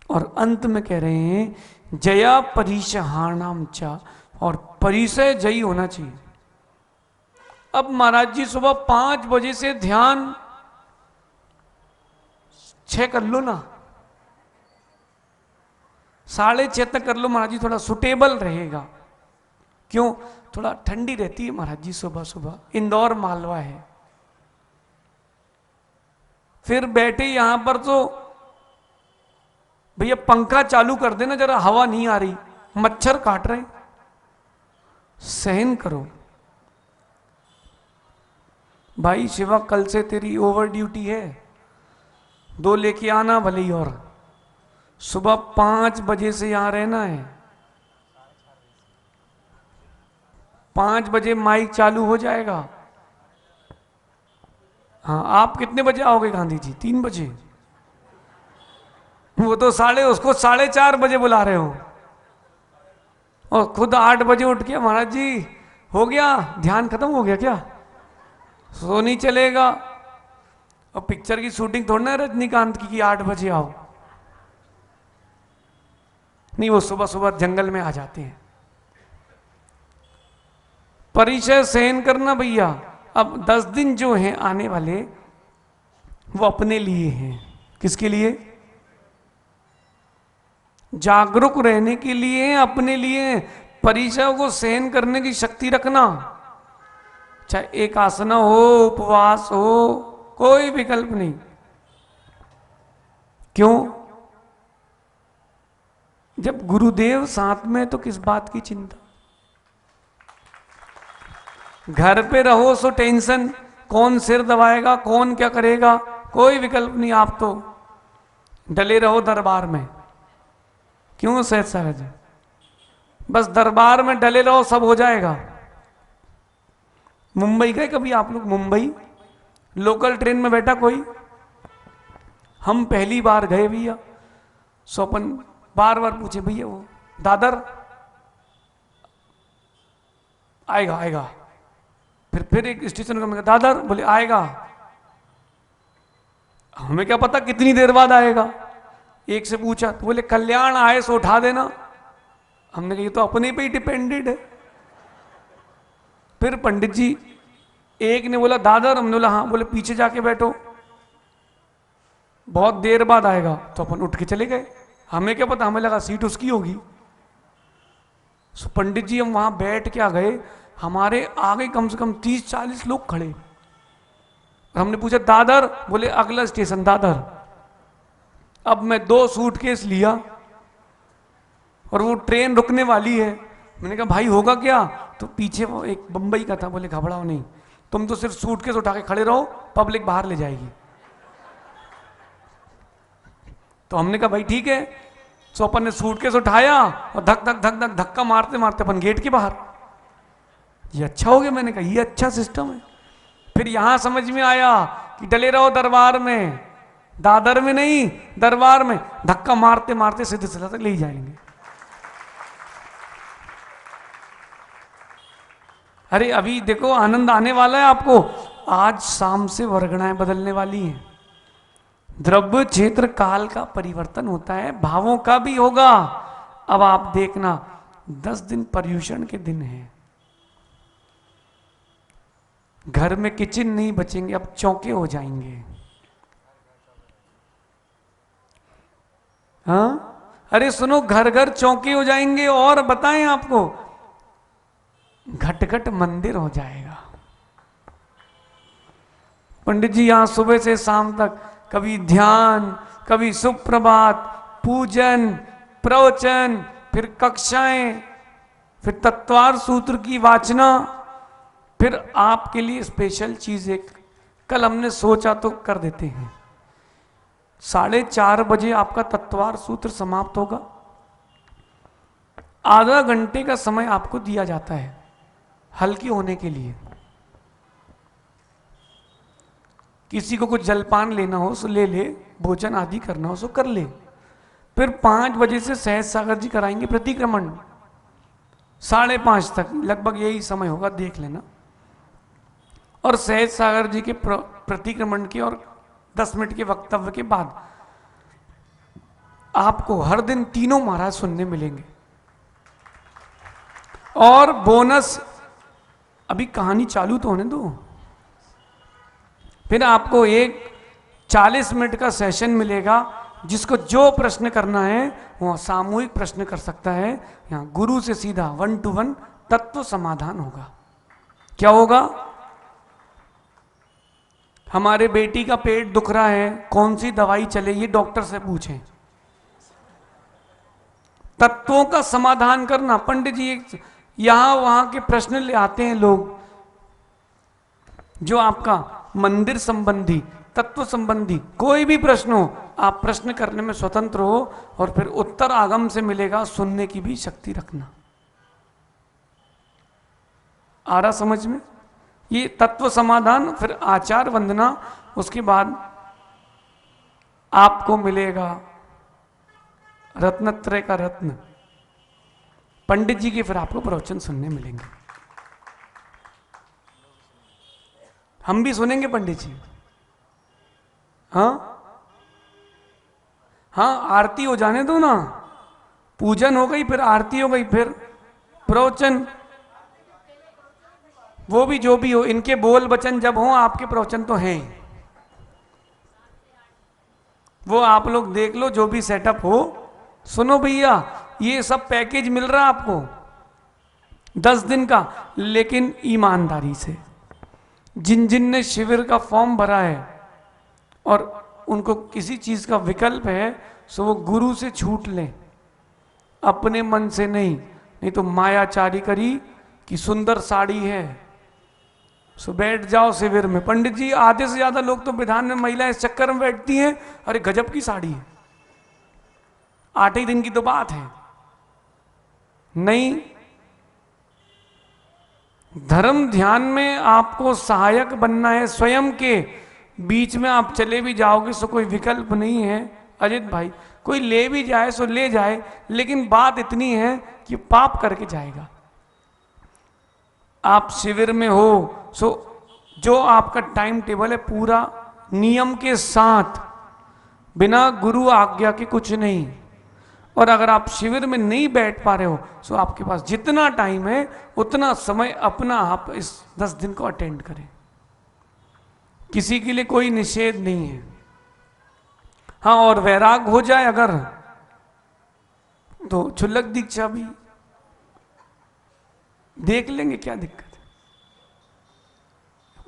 और अंत में कह रहे हैं जया परिसहाणाम चा, और परिसय जयी होना चाहिए। अब महाराज जी सुबह 5 बजे से ध्यान 6 कर लो ना, 6:30 तक कर लो महाराज जी, थोड़ा सुटेबल रहेगा। क्यों? थोड़ा ठंडी रहती है महाराज जी सुबह सुबह, इंदौर मालवा है। फिर बैठे यहां पर तो भैया पंखा चालू कर देना जरा, हवा नहीं आ रही, मच्छर काट रहे, सहन करो भाई। शिवा कल से तेरी ओवर ड्यूटी है, 2 लेके आना भले ही, और सुबह 5 बजे से यहां रहना है। 5 बजे माइक चालू हो जाएगा। हाँ, आप कितने बजे आओगे गांधी जी? 3 बजे? वो तो उसको 4:30 बजे बुला रहे हो, और खुद 8 बजे उठ के महाराज जी हो गया, ध्यान खत्म हो गया क्या? सो नहीं चलेगा। और पिक्चर की शूटिंग थोड़ी ना रजनीकांत की कि 8 बजे आओ, नहीं, वो सुबह सुबह जंगल में आ जाते हैं। परिचय सहन करना भैया। अब 10 दिन जो हैं आने वाले, वो अपने लिए हैं। किसके लिए? जागरूक रहने के लिए, अपने लिए। परिचय को सहन करने की शक्ति रखना, चाहे एक आसना हो, उपवास हो, कोई विकल्प नहीं। क्यों? जब गुरुदेव साथ में तो किस बात की चिंता। घर पे रहो सो टेंशन, कौन सिर दबाएगा, कौन क्या करेगा, कोई विकल्प नहीं। आप तो डले रहो दरबार में। क्यों सहज सागर जी? बस दरबार में डले रहो, सब हो जाएगा। मुंबई गए कभी आप लोग? मुंबई लोकल ट्रेन में बैठा कोई? हम पहली बार गए भैया, सोपन बार बार पूछे भैया वो दादर आएगा आएगा, फिर एक स्टेशन का दादर, बोले आएगा। हमें क्या पता कितनी देर बाद आएगा। एक से पूछा तो बोले कल्याण आए सो उठा देना। हमने कहा ये तो अपने पे ही डिपेंडेड है। फिर पंडित जी एक ने बोला दादर, हमने बोला हाँ, बोले पीछे जाके बैठो, बहुत देर बाद आएगा। तो अपन उठ के चले गए, हमें क्या पता, हमें लगा सीट उसकी होगी। पंडित जी हम वहां बैठ के आ गए, हमारे आगे कम से कम 30-40 लोग खड़े। हमने पूछा दादर, बोले अगला स्टेशन दादर। अब मैं 2 सूटकेस लिया और वो ट्रेन रुकने वाली है। मैंने कहा भाई होगा क्या? तो पीछे वो एक बंबई का था, बोले घबराओ नहीं, तुम तो सिर्फ सूटकेस उठा के खड़े रहो, पब्लिक बाहर ले जाएगी। तो हमने कहा भाई ठीक है। तो अपन ने सूटकेस उठाया और धक धक धक धक धक्का मारते मारते अपन गेट के बाहर। ये अच्छा हो गया, मैंने कहा ये अच्छा सिस्टम है। फिर यहां समझ में आया कि डले रहो दरबार में, दादर में नहीं, दरबार में। धक्का मारते मारते सीधे सीधा तक ले जाएंगे। अरे अभी देखो आनंद आने वाला है आपको। आज शाम से वर्गणाएं बदलने वाली हैं। द्रव्य क्षेत्र काल का परिवर्तन होता है, भावों का भी होगा। अब आप देखना 10 दिन पर्यूषण के दिन हैं। घर में किचन नहीं बचेंगे, अब चौके हो जाएंगे। हाँ, अरे सुनो, घर घर चौके हो जाएंगे। और बताएं आपको, घट घट मंदिर हो जाएगा। पंडित जी यहां सुबह से शाम तक कभी ध्यान, कभी सुप्रभात, पूजन, प्रवचन, फिर कक्षाएं, फिर तत्वार सूत्र की वाचना, फिर आपके लिए स्पेशल चीज एक कल हमने सोचा तो कर देते हैं। 4:30 बजे आपका तत्वार सूत्र समाप्त होगा। आधा घंटे का समय आपको दिया जाता है हल्की होने के लिए। किसी को कुछ जलपान लेना हो सो ले ले, भोजन आदि करना हो सो कर ले। फिर 5 बजे से सहज सागर जी कराएंगे प्रतिक्रमण, 5:30 तक लगभग यही समय होगा, देख लेना। और सहज सागर जी के प्रतिक्रमण के और 10 मिनट के वक्तव्य के बाद आपको हर दिन तीनों महाराज सुनने मिलेंगे। और बोनस, अभी कहानी चालू तो होने दो, फिर आपको एक 40 मिनट का सेशन मिलेगा, जिसको जो प्रश्न करना है वो सामूहिक प्रश्न कर सकता है। यहाँ गुरु से सीधा 1 to 1 तत्व समाधान होगा। क्या होगा? हमारे बेटी का पेट दुख रहा है, कौन सी दवाई चले, ये डॉक्टर से पूछें। तत्वों का समाधान करना। पंडित जी यहां वहां के प्रश्न ले आते हैं लोग, जो आपका मंदिर संबंधी, तत्व संबंधी कोई भी प्रश्न हो, आप प्रश्न करने में स्वतंत्र हो, और फिर उत्तर आगम से मिलेगा, सुनने की भी शक्ति रखना। आ रहा समझ में? ये तत्व समाधान, फिर आचार वंदना, उसके बाद आपको मिलेगा रत्नत्रय का रत्न, पंडित जी के फिर आपको प्रवचन सुनने मिलेंगे। हम भी सुनेंगे पंडित जी। हाँ हाँ, आरती हो जाने दो ना, पूजन हो गई, फिर आरती हो गई, फिर प्रवचन, वो भी जो भी हो, इनके बोल वचन जब हो, आपके प्रवचन तो हैं, वो आप लोग देख लो, जो भी सेटअप हो। सुनो भैया, ये सब पैकेज मिल रहा है आपको 10 दिन का, लेकिन ईमानदारी से। जिन जिन ने शिविर का फॉर्म भरा है और उनको किसी चीज का विकल्प है, सो वो गुरु से छूट लें, अपने मन से नहीं। नहीं तो मायाचारी करी कि सुंदर साड़ी है, सो बैठ जाओ शिविर में। पंडित जी आधे से ज्यादा लोग तो विधान में महिलाएं इस चक्कर में बैठती हैं, अरे गजब की साड़ी है, 8 ही दिन की तो बात है। नहीं, धर्म ध्यान में आपको सहायक बनना है, स्वयं के बीच में आप चले भी जाओगे सो कोई विकल्प नहीं है। अजित भाई, कोई ले भी जाए सो ले जाए, लेकिन बात इतनी है कि पाप करके जाएगा। आप शिविर में हो सो जो आपका टाइम टेबल है, पूरा नियम के साथ, बिना गुरु आज्ञा के कुछ नहीं। और अगर आप शिविर में नहीं बैठ पा रहे हो, सो आपके पास जितना टाइम है उतना समय अपना आप इस 10 दिन को अटेंड करें। किसी के लिए कोई निषेध नहीं है। हाँ, और वैराग हो जाए अगर, तो क्षुल्लक दीक्षा भी देख लेंगे, क्या दिक्कत है।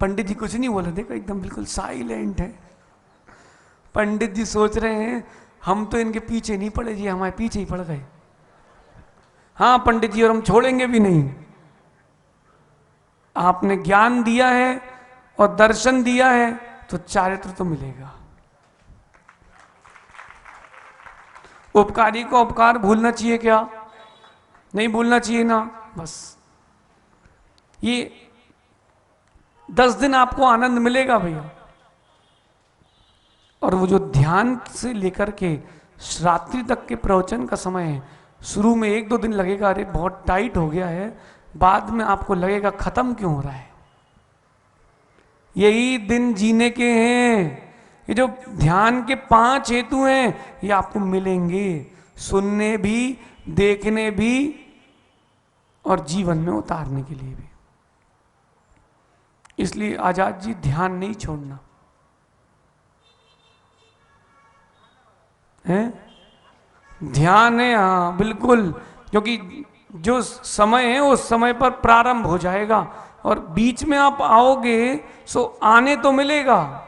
पंडित जी कुछ नहीं बोले, देखो एकदम बिल्कुल साइलेंट है। पंडित जी सोच रहे हैं हम तो इनके पीछे नहीं पड़े जी, हमारे पीछे ही पड़ गए। हाँ पंडित जी, और हम छोड़ेंगे भी नहीं। आपने ज्ञान दिया है और दर्शन दिया है, तो चारित्र तो मिलेगा। उपकारी को उपकार भूलना चाहिए क्या? नहीं भूलना चाहिए ना। बस ये 10 दिन आपको आनंद मिलेगा भैया। और वो जो ध्यान से लेकर के रात्रि तक के प्रवचन का समय है, शुरू में 1-2 दिन लगेगा, अरे बहुत टाइट हो गया है, बाद में आपको लगेगा खत्म क्यों हो रहा है। यही दिन जीने के हैं। ये जो ध्यान के 5 हेतु हैं, ये आपको मिलेंगे, सुनने भी, देखने भी, और जीवन में उतारने के लिए भी। इसलिए आजाद जी, ध्यान नहीं छोड़ना है। ध्यान है, हाँ बिल्कुल, क्योंकि जो समय है उस समय पर प्रारंभ हो जाएगा, और बीच में आप आओगे सो आने तो मिलेगा,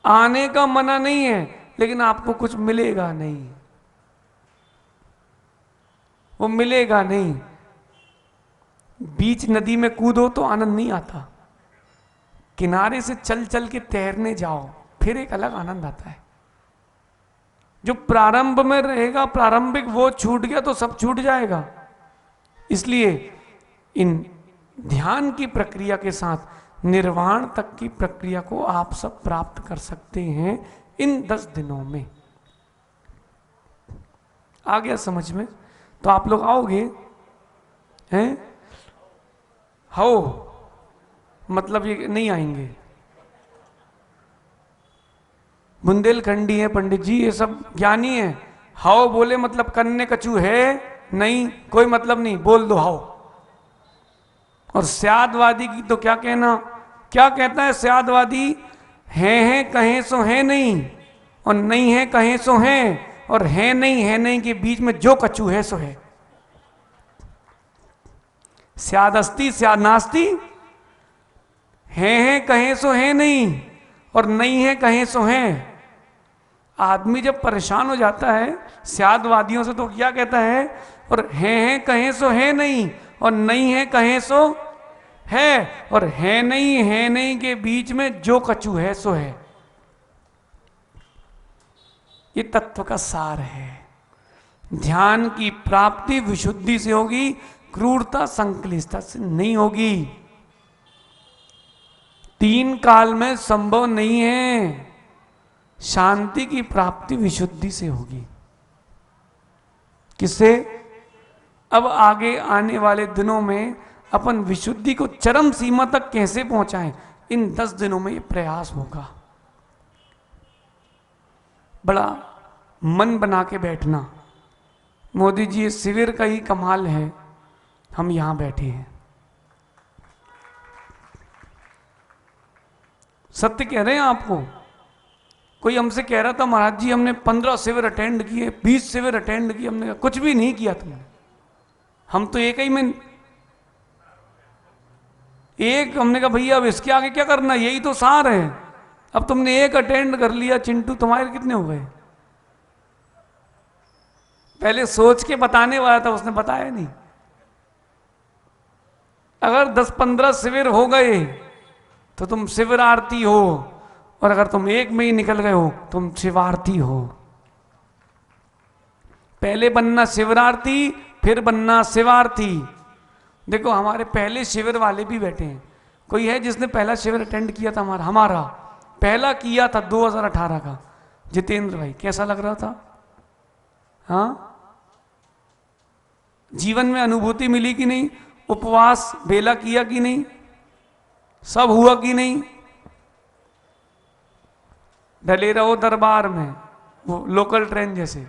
आने का मना नहीं है, लेकिन आपको कुछ मिलेगा नहीं, वो मिलेगा नहीं। बीच नदी में कूदो तो आनंद नहीं आता, किनारे से चल चल के तैरने जाओ, फिर एक अलग आनंद आता है। जो प्रारंभ में रहेगा, प्रारंभिक, वो छूट गया तो सब छूट जाएगा। इसलिए इन ध्यान की प्रक्रिया के साथ निर्वाण तक की प्रक्रिया को आप सब प्राप्त कर सकते हैं इन 10 दिनों में। आ गया समझ में? तो आप लोग आओगे हैं? हो मतलब ये नहीं आएंगे? बुंदेलखंडी है पंडित जी, ये सब ज्ञानी है, हाओ बोले मतलब कन्ने कछु है नहीं, कोई मतलब नहीं, बोल दो हाओ। और स्यादवादी की तो क्या कहना, क्या कहता है स्यादवादी, है कहें सो है नहीं, और नहीं है कहें सो है, और है नहीं के बीच में जो कछु है सो है। स्यादस्ती स्याद नास्ती, है कहें सो है नहीं, और नहीं है कहें सो है। आदमी जब परेशान हो जाता है स्यादवादियों से तो क्या कहता है, और है कहें सो है नहीं, और नहीं है कहें सो है, और है नहीं के बीच में जो कछु है सो है। ये तत्व का सार है। ध्यान की प्राप्ति विशुद्धि से होगी, क्रूरता संकलिष्टता से नहीं होगी। तीन काल में संभव नहीं है। शांति की प्राप्ति विशुद्धि से होगी। किससे? अब आगे आने वाले दिनों में अपन विशुद्धि को चरम सीमा तक कैसे पहुंचाएं, इन 10 दिनों में ये प्रयास होगा। बड़ा मन बना के बैठना। मोदी जी इस शिविर का ही कमाल है, हम यहां बैठे हैं। सत्य कह रहे हैं आपको। कोई हमसे कह रहा था महाराज जी हमने 15 शिविर अटेंड किए, 20 शिविर अटेंड किए। हमने कहा कुछ भी नहीं किया तुमने, हम तो एक ही में एक। हमने कहा भैया अब इसके आगे क्या करना, यही तो सार है। अब तुमने एक अटेंड कर लिया, चिंटू तुम्हारे कितने हो गए? पहले सोच के बताने वाला था, उसने बताया नहीं। अगर 10-15 शिविर हो गए तो तुम शिविरार्थी हो, और अगर तुम एक में ही निकल गए हो तुम शिवार्थी हो। पहले बनना शिविरार्थी, फिर बनना शिवार्थी। देखो हमारे पहले शिविर वाले भी बैठे हैं। कोई है जिसने पहला शिविर अटेंड किया था? हमारा पहला किया था 2018 का, जितेंद्र भाई। कैसा लग रहा था? हाँ, जीवन में अनुभूति मिली कि नहीं? उपवास बेला किया कि नहीं? सब हुआ कि नहीं? डले रहो दरबार में, वो लोकल ट्रेन जैसे,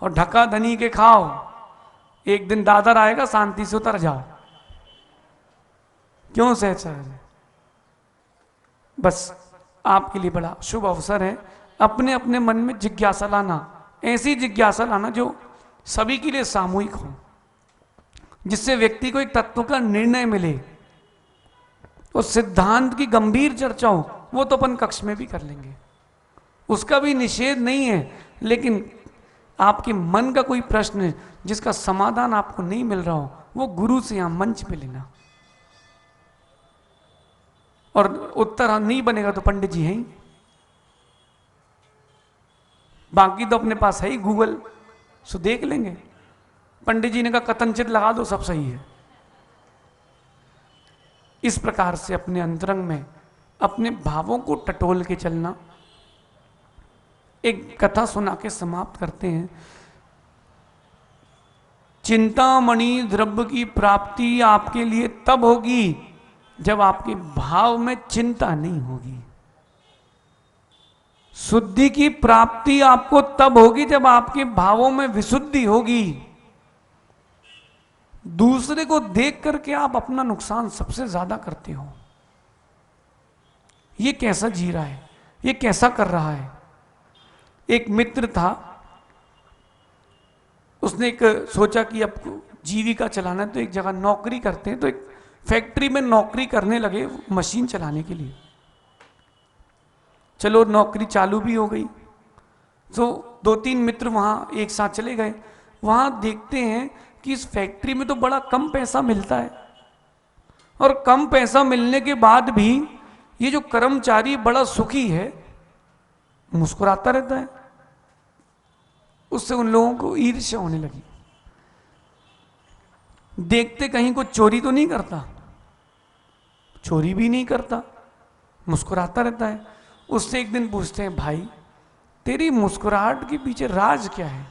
और ढका धनी के खाओ। एक दिन दादर आएगा, शांति से उतर जाओ। क्यों सहचार्य? बस आपके लिए बड़ा शुभ अवसर है। अपने अपने मन में जिज्ञासा लाना, ऐसी जिज्ञासा लाना जो सभी के लिए सामूहिक हो, जिससे व्यक्ति को एक तत्व का निर्णय मिले। और सिद्धांत की गंभीर चर्चा हो, वो तो अपन कक्ष में भी कर लेंगे, उसका भी निषेध नहीं है। लेकिन आपके मन का कोई प्रश्न है जिसका समाधान आपको नहीं मिल रहा हो, वो गुरु से यहां मंच पे लेना। और उत्तर नहीं बनेगा तो पंडित जी हैं, बाकी तो अपने पास है ही गूगल, सो देख लेंगे। पंडित जी ने कहा कथनचित लगा दो, सब सही है। इस प्रकार से अपने अंतरंग में अपने भावों को टटोल के चलना। एक कथा सुना के समाप्त करते हैं। चिंतामणि द्रव्य की प्राप्ति आपके लिए तब होगी जब आपके भाव में चिंता नहीं होगी। शुद्धि की प्राप्ति आपको तब होगी जब आपके भावों में विशुद्धि होगी। दूसरे को देख करके आप अपना नुकसान सबसे ज्यादा करते हो। ये कैसा जी रहा है, ये कैसा कर रहा है। एक मित्र था, उसने एक सोचा कि अब जीविका चलाना है, तो एक जगह नौकरी करते हैं, तो एक फैक्ट्री में नौकरी करने लगे मशीन चलाने के लिए। चलो नौकरी चालू भी हो गई, तो 2-3 मित्र वहां एक साथ चले गए। वहां देखते हैं कि इस फैक्ट्री में तो बड़ा कम पैसा मिलता है, और कम पैसा मिलने के बाद भी ये जो कर्मचारी बड़ा सुखी है, मुस्कुराता रहता है। उससे उन लोगों को ईर्ष्या होने लगी। देखते कहीं को चोरी तो नहीं करता, चोरी भी नहीं करता, मुस्कुराता रहता है। उससे एक दिन पूछते हैं, भाई तेरी मुस्कुराहट के पीछे राज क्या है,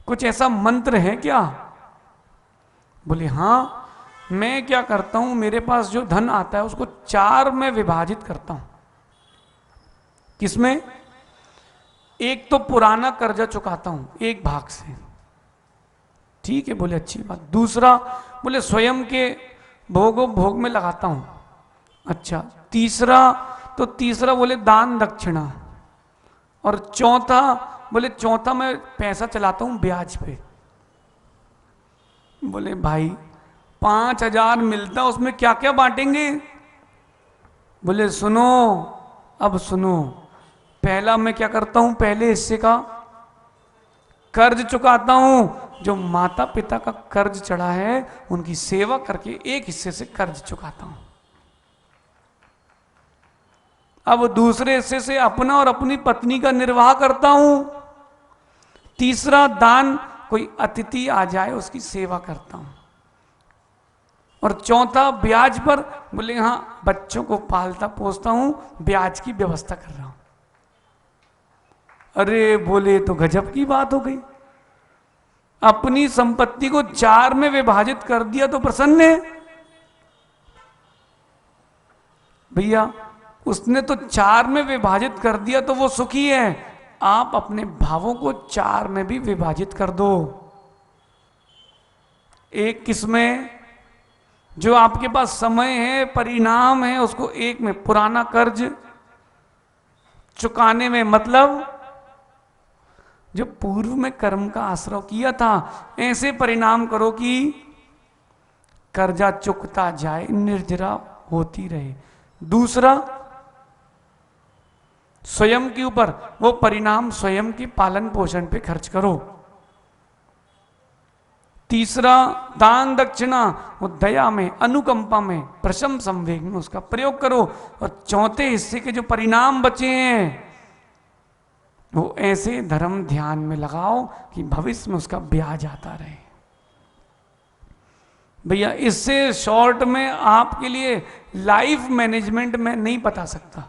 कुछ ऐसा मंत्र है क्या? बोले हाँ, मैं क्या करता हूं, मेरे पास जो धन आता है उसको 4 में विभाजित करता हूं। किसमें? एक तो पुराना कर्जा चुकाता हूं एक भाग से, ठीक है, बोले अच्छी बात। दूसरा बोले स्वयं के भोग में लगाता हूं, अच्छा। तीसरा बोले दान दक्षिणा। और चौथा मैं पैसा चलाता हूं ब्याज पे। बोले भाई 5,000 मिलता, उसमें क्या क्या बांटेंगे? बोले सुनो, अब सुनो, पहला मैं क्या करता हूं, पहले हिस्से का कर्ज चुकाता हूं। जो माता पिता का कर्ज चढ़ा है उनकी सेवा करके एक हिस्से से कर्ज चुकाता हूं। अब दूसरे हिस्से से अपना और अपनी पत्नी का निर्वाह करता हूं। तीसरा दान, कोई अतिथि आ जाए उसकी सेवा करता हूं। और चौथा ब्याज पर, बोले हाँ बच्चों को पालता पोसता हूं, ब्याज की व्यवस्था कर रहा हूं। अरे बोले तो गजब की बात हो गई, अपनी संपत्ति को 4 में विभाजित कर दिया तो प्रसन्न है भैया। उसने तो 4 में विभाजित कर दिया तो वो सुखी है। आप अपने भावों को 4 में भी विभाजित कर दो। एक किसमें, जो आपके पास समय है, परिणाम है, उसको एक में पुराना कर्ज चुकाने में, मतलब जो पूर्व में कर्म का आश्रय किया था, ऐसे परिणाम करो कि कर्जा चुकता जाए, निर्जरा होती रहे। दूसरा स्वयं के ऊपर, वो परिणाम स्वयं के पालन पोषण पे खर्च करो। तीसरा दान दक्षिणा, वो दया में, अनुकंपा में, प्रशम संवेग में उसका प्रयोग करो। और चौथे हिस्से के जो परिणाम बचे हैं वो ऐसे धर्म ध्यान में लगाओ कि भविष्य में उसका ब्याज आता रहे। भैया इससे शॉर्ट में आपके लिए लाइफ मैनेजमेंट में नहीं बता सकता।